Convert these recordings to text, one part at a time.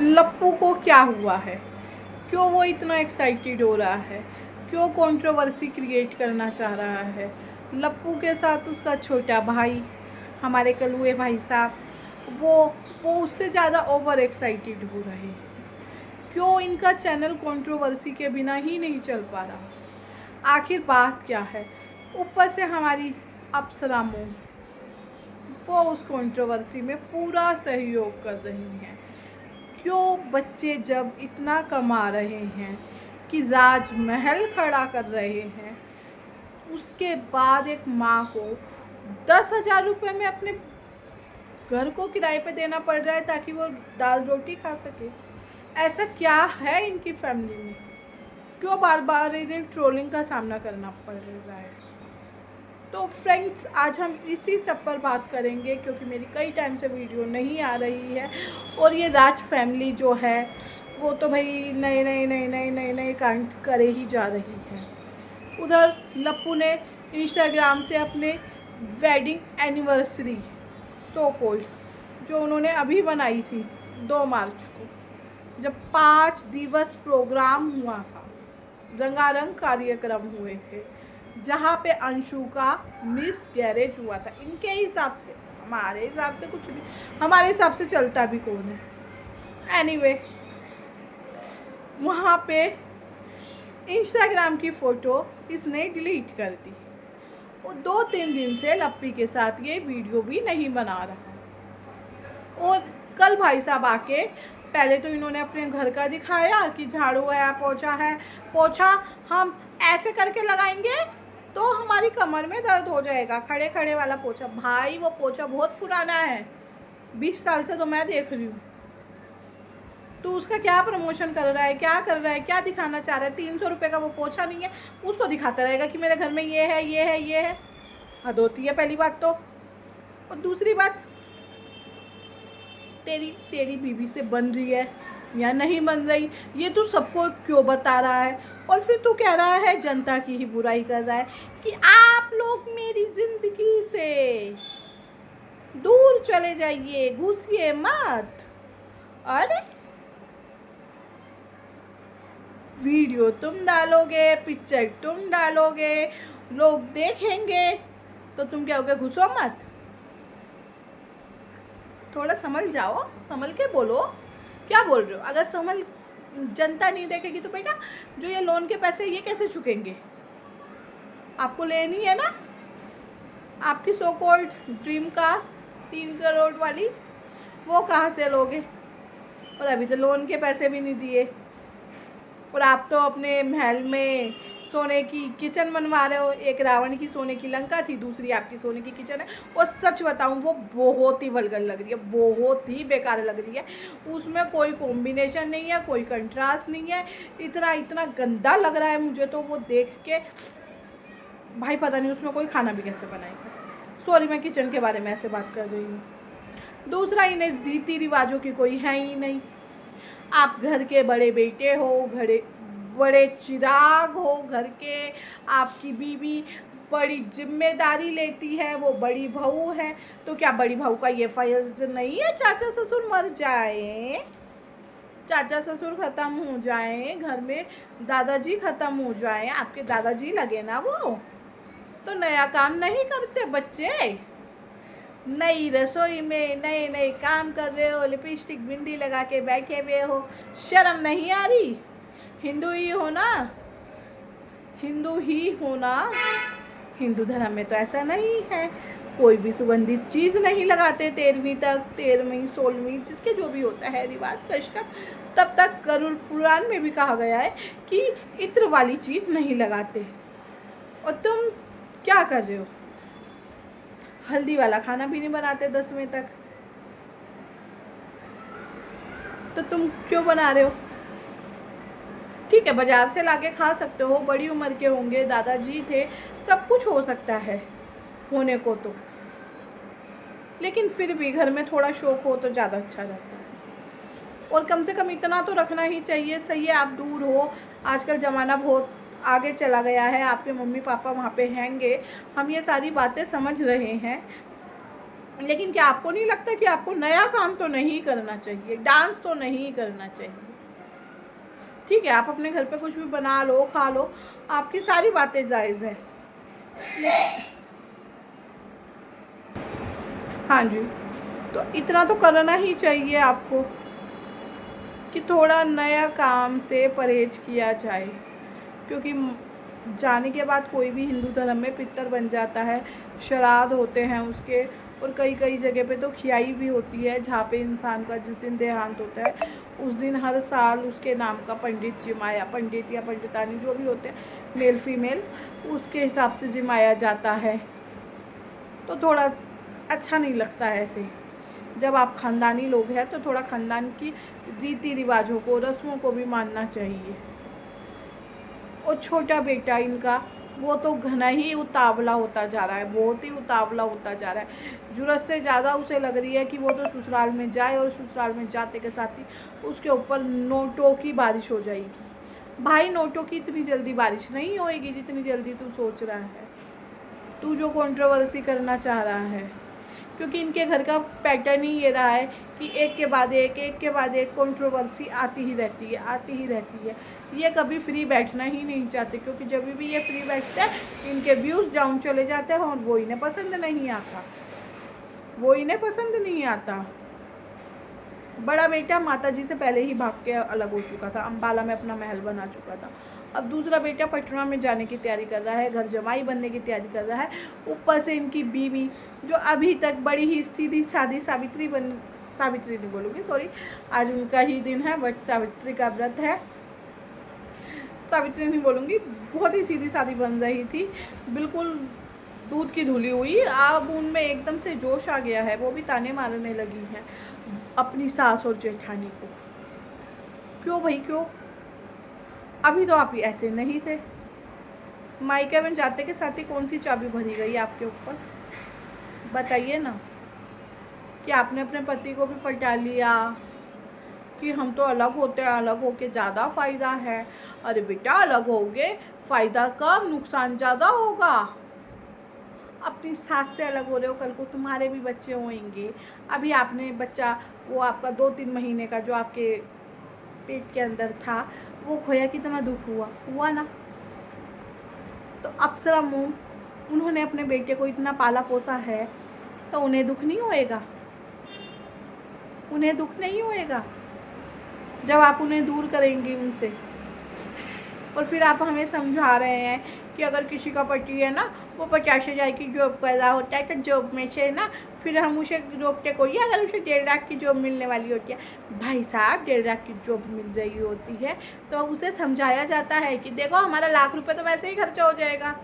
लप्पू को क्या हुआ है, क्यों वो इतना एक्साइटेड हो रहा है, क्यों कंट्रोवर्सी क्रिएट करना चाह रहा है। लप्पू के साथ उसका छोटा भाई, हमारे कलुए भाई साहब, वो उससे ज़्यादा ओवर एक्साइटेड हो रहे हैं। क्यों इनका चैनल कंट्रोवर्सी के बिना ही नहीं चल पा रहा, आखिर बात क्या है। ऊपर से हमारी अप्सरा मोम, वो उस कंट्रोवर्सी में पूरा सहयोग कर रही हैं। क्यों बच्चे जब इतना कमा रहे हैं कि राजमहल खड़ा कर रहे हैं, उसके बाद एक माँ को 10,000 रुपये में अपने घर को किराए पे देना पड़ रहा है ताकि वो दाल रोटी खा सके। ऐसा क्या है इनकी फैमिली में, क्यों बार बार इन्हें ट्रोलिंग का सामना करना पड़ रहा है। तो फ्रेंड्स, आज हम इसी सब पर बात करेंगे क्योंकि मेरी कई टाइम से वीडियो नहीं आ रही है। और ये राज फैमिली जो है वो तो भाई नए कांड करे ही जा रही है। उधर लप्पू ने इंस्टाग्राम से अपने वेडिंग एनिवर्सरी सो कॉल्ड जो उन्होंने अभी बनाई थी 2 मार्च को, जब 5 दिवस प्रोग्राम हुआ था, रंगारंग कार्यक्रम हुए थे, जहाँ पे अंशु का मिस गैरेज हुआ था। इनके हिसाब से, हमारे हिसाब से कुछ भी, हमारे हिसाब से चलता भी कौन है। एनीवे, वहाँ पे इंस्टाग्राम की फ़ोटो इसने डिलीट कर दी। वो 2-3 दिन से लप्पी के साथ ये वीडियो भी नहीं बना रहा। और कल भाई साहब आके पहले तो इन्होंने अपने घर का दिखाया कि झाड़ू है, पोछा है। पोछा हम ऐसे करके लगाएंगे तो हमारी कमर में दर्द हो जाएगा, खड़े खड़े वाला पोछा। भाई वो पोछा बहुत पुराना है, 20 साल से तो मैं देख रही हूँ। तो उसका क्या प्रमोशन कर रहा है, क्या कर रहा है, क्या दिखाना चाह रहा है। 300 रुपये का वो पोछा नहीं है, उसको दिखाता रहेगा कि मेरे घर में ये है, ये है, ये है। हद होती है पहली बात तो। और दूसरी बात, तेरी बीवी से बन रही है या नहीं बन रही, ये तू सबको क्यों बता रहा है। और फिर तू कह रहा है जनता की ही बुराई कर रहा है कि आप लोग मेरी ज़िंदगी से दूर चले जाइए, घुसिए मत। अरे वीडियो तुम डालोगे, पिक्चर तुम डालोगे, लोग देखेंगे, तो तुम क्या होगे, घुसो मत। थोड़ा समझ जाओ, समझ के बोलो क्या बोल रहे हो। अगर समझ जनता नहीं देखेगी तो बेटा जो ये लोन के पैसे ये कैसे चुकेंगे। आपको लेनी है ना आपकी so called dream car 3 crore वाली, वो कहाँ से लोगे। और अभी तो लोन के पैसे भी नहीं दिए। और आप तो अपने महल में सोने की किचन बनवा रहे हो। एक रावण की सोने की लंका थी, दूसरी आपकी सोने की किचन है। और सच बताऊं वो बहुत ही वल्गर लग रही है, बहुत ही बेकार लग रही है। उसमें कोई कॉम्बिनेशन नहीं है, कोई कंट्रास्ट नहीं है। इतना गंदा लग रहा है मुझे तो वो देख के। भाई पता नहीं उसमें कोई खाना भी कैसे बनाएगा। सॉरी, मैं किचन के बारे में ऐसे बात कर रही हूँ। दूसरा, इन्हें रीति रिवाजों की कोई है ही नहीं। आप घर के बड़े बेटे हो, बड़े चिराग हो घर के। आपकी बीवी बड़ी जिम्मेदारी लेती है, वो बड़ी बहू है। तो क्या बड़ी बहू का ये फर्ज नहीं है चाचा ससुर मर जाए, चाचा ससुर ख़त्म हो जाए, घर में दादाजी ख़त्म हो जाए, आपके दादाजी लगे ना वो, तो नया काम नहीं करते बच्चे। नई रसोई में नए नए काम कर रहे हो, लिपस्टिक बिंदी लगा के बैठे हुए हो, शर्म नहीं आ रही। हिंदू ही हो ना, हिंदू ही हो ना। हिंदू धर्म में तो ऐसा नहीं है, कोई भी सुगंधित चीज़ नहीं लगाते 13वीं तक, 13वीं 16वीं जिसके जो भी होता है रिवाज कष्टम, तब तक गरुड़ पुराण में भी कहा गया है कि इत्र वाली चीज़ नहीं लगाते। और तुम क्या कर रहे हो, हल्दी वाला खाना भी नहीं बनाते 10वीं तक, तो तुम क्यों बना रहे हो। ठीक है, बाज़ार से लाके खा सकते हो, बड़ी उम्र के होंगे, दादाजी थे, सब कुछ हो सकता है होने को तो, लेकिन फिर भी घर में थोड़ा शौक हो तो ज़्यादा अच्छा रहता है। और कम से कम इतना तो रखना ही चाहिए। सही है आप दूर हो, आजकल ज़माना बहुत आगे चला गया है, आपके मम्मी पापा वहाँ पे हैंगे, हम ये सारी बातें समझ रहे हैं। लेकिन क्या आपको नहीं लगता कि आपको नया काम तो नहीं करना चाहिए, डांस तो नहीं करना चाहिए? ठीक है, आप अपने घर पे कुछ भी बना लो, खा लो, आपकी सारी बातें जायज़ है। हाँ जी, तो इतना तो करना ही चाहिए आपको कि थोड़ा नया काम से परहेज किया जाए, क्योंकि जाने के बाद कोई भी हिंदू धर्म में पितर बन जाता है, श्राद्ध होते हैं उसके, और कई कई जगह पे तो खियाई भी होती है, जहाँ पे इंसान का जिस दिन देहांत होता है उस दिन हर साल उसके नाम का पंडित जिमाया, पंडित या पंडितानी जो भी होते हैं, मेल फीमेल, उसके हिसाब से जिमाया जाता है। तो थोड़ा अच्छा नहीं लगता है ऐसे। जब आप ख़ानदानी लोग हैं तो थोड़ा ख़ानदान की रीति रिवाजों को, रस्मों को भी मानना चाहिए। और छोटा बेटा इनका, वो तो घना ही उतावला होता जा रहा है, बहुत ही उतावला होता जा रहा है। ज़रूरत से ज़्यादा उसे लग रही है कि वो तो ससुराल में जाए, और ससुराल में जाते के साथ ही उसके ऊपर नोटों की बारिश हो जाएगी। भाई, नोटों की इतनी जल्दी बारिश नहीं होएगी जितनी जल्दी तू सोच रहा है, तू जो कंट्रोवर्सी करना चाह रहा है। क्योंकि इनके घर का पैटर्न ही ये रहा है कि एक के बाद एक कंट्रोवर्सी आती ही रहती है। ये कभी फ्री बैठना ही नहीं चाहते, क्योंकि जब भी ये फ्री बैठते हैं इनके व्यूज़ डाउन चले जाते हैं, और वो इन्हें पसंद नहीं आता। बड़ा बेटा माता जी से पहले ही भाग के अलग हो चुका था, अम्बाला में अपना महल बना चुका था। अब दूसरा बेटा पटना में जाने की तैयारी कर रहा है, घर जमाई बनने की तैयारी कर रहा है। ऊपर से इनकी बीवी जो अभी तक बड़ी ही सीधी सादी सावित्री नहीं बोलूँगी, सॉरी, आज उनका ही दिन है, बट सावित्री का व्रत है, सावित्री नहीं बोलूँगी, बहुत ही सीधी सादी बन रही थी, बिल्कुल दूध की धुली हुई। अब उनमें एकदम से जोश आ गया है, वो भी ताने मारने लगी हैं अपनी सास और जेठानी को। क्यों भाई, क्यों? अभी तो आप ऐसे नहीं थे। मायके में जाते के साथ ही कौन सी चाबी भरी गई आपके ऊपर? बताइए ना, कि आपने अपने पति को भी पटा लिया कि हम तो अलग होते हैं, अलग होके ज़्यादा फ़ायदा है। अरे बेटा, अलग होगे फ़ायदा कम, नुकसान ज़्यादा होगा। अपनी सास से अलग हो रहे हो, कल को तुम्हारे भी बच्चे होंगे। अभी आपने बच्चा, वो आपका 2-3 महीने का जो आपके पेट के अंदर था, वो खोया, कितना दुख हुआ ना। तो अप्सरा मोम, उन्होंने अपने बेटे को इतना पाला पोसा है, तो उन्हें दुख नहीं होएगा जब आप उन्हें दूर करेंगी उनसे। और फिर आप हमें समझा रहे हैं कि अगर किसी का पति है ना, वो 50,000 की जॉब कर रहा होता है, तो जॉब में से ना फिर हम उसे रोकते कोई, अगर उसे 1.5 लाख की जॉब मिलने वाली होती है। भाई साहब, 1.5 लाख की जॉब मिल रही होती है तो उसे समझाया जाता है कि देखो, हमारा 1 लाख रुपए तो वैसे ही खर्चा हो जाएगा,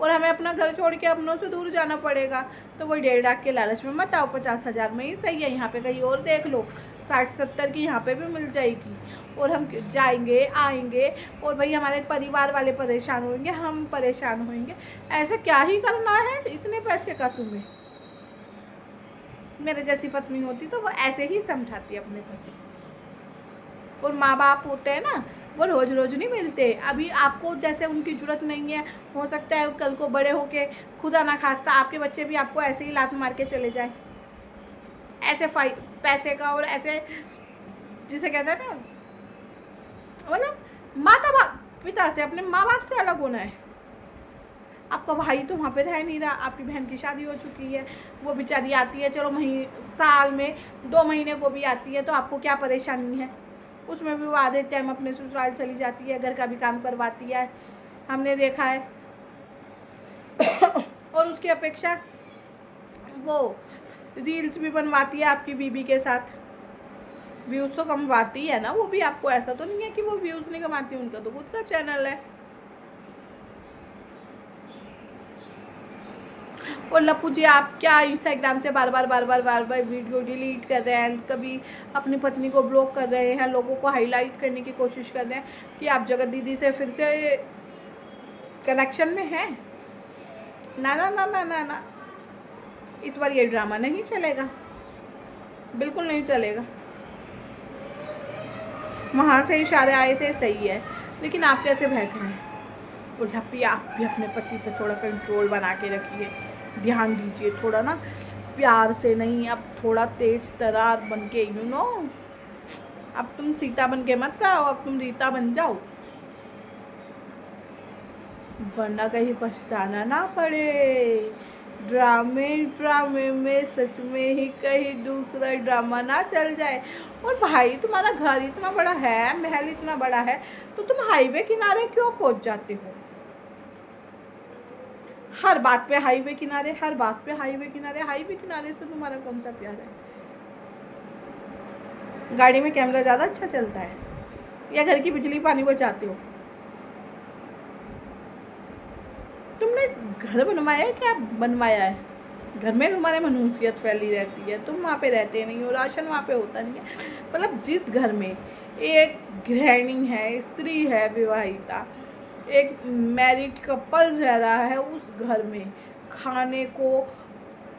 और हमें अपना घर छोड़ के अपनों से दूर जाना पड़ेगा। तो वो 1.5 लाख के लालच में मत आओ, 50,000 में ही सही है, यहाँ पे कहीं और देख लो, 60-70 की यहाँ पे भी मिल जाएगी। और हम जाएंगे आएंगे, और भाई हमारे परिवार वाले परेशान होंगे, हम परेशान होंगे। ऐसे क्या ही करना है इतने पैसे का तुम्हें? मेरे जैसी पत्नी होती तो वो ऐसे ही समझाती अपने पति। और माँ बाप होते हैं ना, वो रोज़ रोज़ नहीं मिलते। अभी आपको जैसे उनकी ज़रूरत नहीं है, हो सकता है कल को बड़े होके खुदा ना खास्ता आपके बच्चे भी आपको ऐसे ही लात मार के चले जाए। ऐसे पैसे का, और ऐसे जिसे कहते हैं ना, मतलब माता पिता से, अपने माँ बाप से अलग होना है। आपका भाई तो वहाँ पे रह नहीं रहा, आपकी बहन की शादी हो चुकी है, वो बेचारी आती है, चलो साल में 2 महीने को भी आती है, तो आपको क्या परेशानी है? उसमें भी वो आधे टाइम अपने ससुराल चली जाती है, घर का भी काम करवाती है, हमने देखा है। और उसकी अपेक्षा वो रील्स भी बनवाती है आपकी बीबी के साथ, व्यूज़ तो कमवाती है ना वो भी। आपको ऐसा तो नहीं है कि वो व्यूज़ नहीं कमाती, उनका तो खुद का चैनल है। और लप्पू जी, आप क्या इंस्टाग्राम से बार बार वीडियो डिलीट कर रहे हैं, कभी अपनी पत्नी को ब्लॉक कर रहे हैं, लोगों को हाईलाइट करने की कोशिश कर रहे हैं कि आप जगत दीदी से फिर से कनेक्शन में हैं? ना ना ना ना ना ना, इस बार ये ड्रामा नहीं चलेगा, बिल्कुल नहीं चलेगा। वहाँ से इशारे आए थे, सही है, लेकिन आप कैसे बहक रहे हैं? और लप्पी, आप भी अपने पति पे थोड़ा कंट्रोल बना के रखिए, ध्यान दीजिए थोड़ा ना। प्यार से नहीं, अब थोड़ा तेज तरार बन के, यू नो, अब तुम सीता बन के मत रहो, अब तुम रीता बन जाओ, वरना कहीं पछताना ना पड़े। ड्रामे ड्रामे में सच में ही कहीं दूसरा ड्रामा ना चल जाए। और भाई तुम्हारा घर इतना बड़ा है, महल इतना बड़ा है, तो तुम हाईवे किनारे क्यों पहुंच जाते हो? हर बात पे हाईवे किनारे, हर बात पे हाईवे किनारे। हाईवे किनारे से तुम्हारा कौन सा प्यार है? गाड़ी में कैमरा ज़्यादा अच्छा चलता है या घर की बिजली पानी बचाते हो? तुमने घर बनवाया है, क्या बनवाया है? घर में तुम्हारे मनहूसियत फैली रहती है, तुम वहाँ पे रहते नहीं हो, राशन वहाँ पे होता नहीं है। मतलब जिस घर में एक गृहिणी है, स्त्री है विवाहिता, एक मैरिड कपल रह रहा है, उस घर में खाने को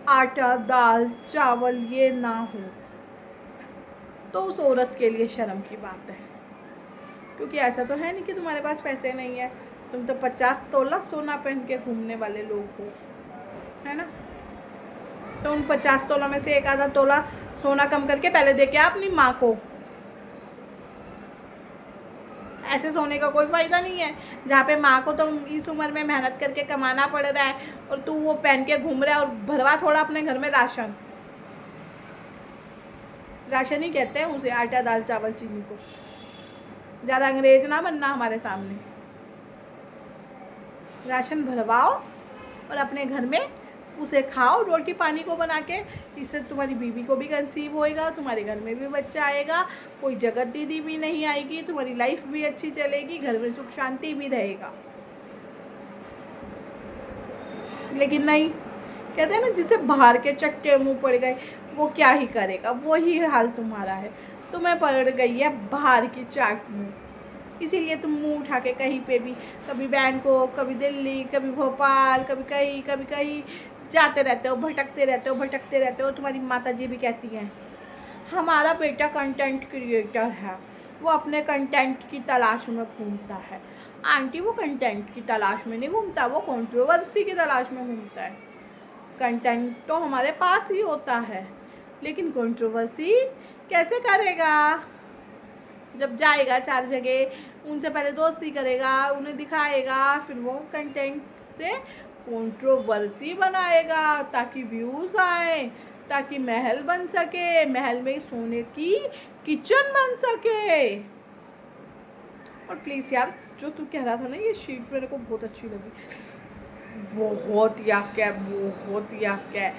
आटा दाल चावल ये ना हो तो उस औरत के लिए शर्म की बात है। क्योंकि ऐसा तो है नहीं कि तुम्हारे पास पैसे नहीं है, तुम तो 50 तोला सोना पहन के घूमने वाले लोग हो, है ना? तो उन 50 तोला में से एक आधा तोला सोना कम करके पहले दे के अपनी माँ को। ऐसे सोने का कोई फ़ायदा नहीं है जहाँ पे माँ को तो इस उम्र में मेहनत करके कमाना पड़ रहा है और तू वो पहन के घूम रहा है। और भरवा थोड़ा अपने घर में राशन, राशन ही कहते हैं उसे, आटा दाल चावल चीनी को। ज़्यादा अंग्रेज ना बनना हमारे सामने। राशन भरवाओ और अपने घर में उसे खाओ रोटी पानी को बना के। इससे तुम्हारी बीवी को भी कंसीव होएगा, तुम्हारे घर में भी बच्चा आएगा, कोई जगत दीदी भी नहीं आएगी, तुम्हारी लाइफ भी अच्छी चलेगी, घर में सुख शांति भी रहेगा। लेकिन नहीं, कहते हैं ना, जिसे बाहर के चट्टे मुँह पड़ गए वो क्या ही करेगा, वही हाल तुम्हारा है। तुम्हें पड़ गई है बाहर की चाट मुँह, इसीलिए तुम मुंह उठा के कहीं पे भी, कभी बैंकॉक, कभी दिल्ली, कभी भोपाल, कभी कहीं जाते रहते हो, भटकते रहते हो। तुम्हारी माता जी भी कहती हैं हमारा बेटा कंटेंट क्रिएटर है, वो अपने कंटेंट की तलाश में घूमता है। आंटी, वो कंटेंट की तलाश में नहीं घूमता, वो कंट्रोवर्सी की तलाश में घूमता है। कंटेंट तो हमारे पास ही होता है, लेकिन कंट्रोवर्सी कैसे करेगा? जब जाएगा 4 जगह, उनसे पहले दोस्ती करेगा, उन्हें दिखाएगा, फिर वो कंटेंट से कंट्रोवर्सी बनाएगा ताकि व्यूज़ आए, ताकि महल बन सके, महल में सोने की किचन बन सके। और प्लीज़ यार, जो तू कह रहा था ना, ये शीट मेरे को बहुत अच्छी लगी, बहुत याक है, बहुत याक है।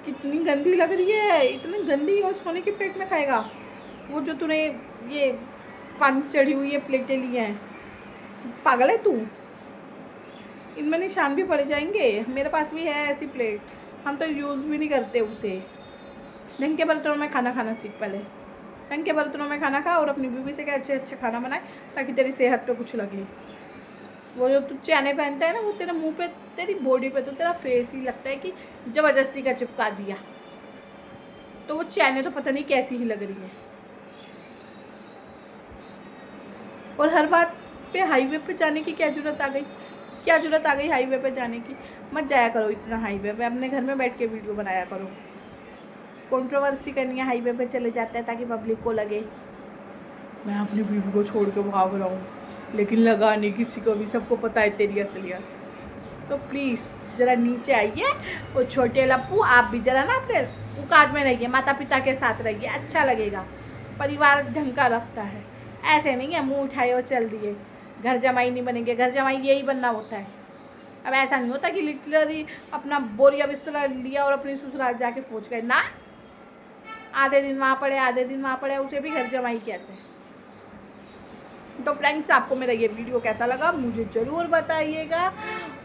कितनी गंदी लग रही है, इतनी गंदी, और सोने की प्लेट में खाएगा? वो जो तूने ये पानी चढ़ी हुई है प्लेटें ली हैं, पागल है तू? इनमें निशान भी पड़ जाएंगे। मेरे पास भी है ऐसी प्लेट, हम तो यूज़ भी नहीं करते उसे। ढंग के बर्तनों में खाना खाना सीख पहले, ढंग के बर्तनों में खाना खा और अपनी बीवी से क्या अच्छे अच्छे खाना बनाए ताकि तेरी सेहत पे कुछ लगे। वो जो तू चैने पहनता है ना, वो तेरे मुंह पे, तेरी बॉडी पे तो तेरा फेस ही लगता है कि ज़बरदस्ती का चिपका दिया। तो वो चैने तो पता नहीं कैसी ही लग रही है। और हर बात पे हाईवे पे जाने की क्या ज़रूरत आ गई? क्या ज़रूरत आ गई हाईवे पे जाने की? मत जाया करो इतना हाईवे पे, अपने घर में बैठ के वीडियो बनाया करो। कंट्रोवर्सी करनी है, हाईवे पे चले जाते हैं ताकि पब्लिक को लगे मैं अपनी बीवी को छोड़ के भाग रहा हूँ, लेकिन लगा नहीं किसी को भी, सबको पता है तेरी असलियत। तो प्लीज़ ज़रा नीचे आइए, और छोटे लप्पू आप भी ज़रा ना अपने औकात में रहिए, माता पिता के साथ रहिए, अच्छा लगेगा। परिवार ढंग का रखता है, ऐसे नहीं है मुंह उठाए और चल दिए। घर जमाई नहीं बनेंगे, घर जमाई यही बनना होता है। अब ऐसा नहीं होता कि लिटरली अपना बोरिया बिस्तर लिया और अपनी ससुराल जाके पहुंच गए ना, आधे दिन वहाँ पड़े आधे दिन वहाँ पड़े, उसे भी घर जमाई कहते हैं। तो फ्रेंड्स, आपको मेरा ये वीडियो कैसा लगा मुझे ज़रूर बताइएगा।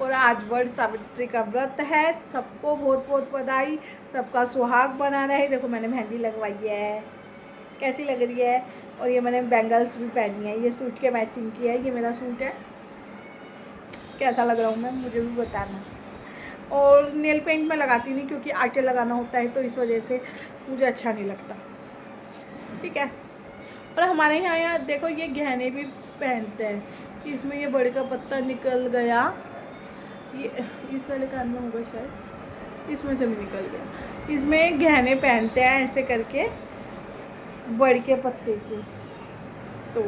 और आज वट सावित्री का व्रत है, सबको बहुत बहुत बधाई, सबका सुहाग बना रहे। देखो मैंने मेहंदी लगवाई है, कैसी लग रही है? और ये मैंने बैंगल्स भी पहनी है, ये सूट के मैचिंग की है, ये मेरा सूट है। कैसा लग रहा हूँ मैं, मुझे भी बताना। और नेल पेंट मैं लगाती नहीं क्योंकि आटे लगाना होता है, तो इस वजह से मुझे अच्छा नहीं लगता, ठीक है। और हमारे यहाँ देखो ये गहने भी पहनते हैं, इसमें ये बड़े का पत्ता निकल गया, ये इस वाले कान में होगा शायद, इसमें से भी निकल गया। इसमें गहने पहनते हैं ऐसे करके बड़ के पत्ते के। तो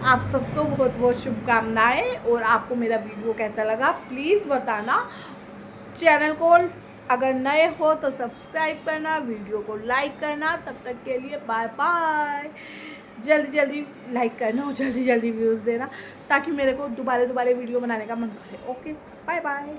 आप सबको बहुत बहुत शुभकामनाएं। और आपको मेरा वीडियो कैसा लगा प्लीज़ बताना। चैनल को अगर नए हो तो सब्सक्राइब करना, वीडियो को लाइक करना। तब तक के लिए बाय बाय। जल्दी जल्दी लाइक करना और जल्दी जल्दी व्यूज़ देना ताकि मेरे को दोबारा वीडियो बनाने का मन करे। Okay, bye bye.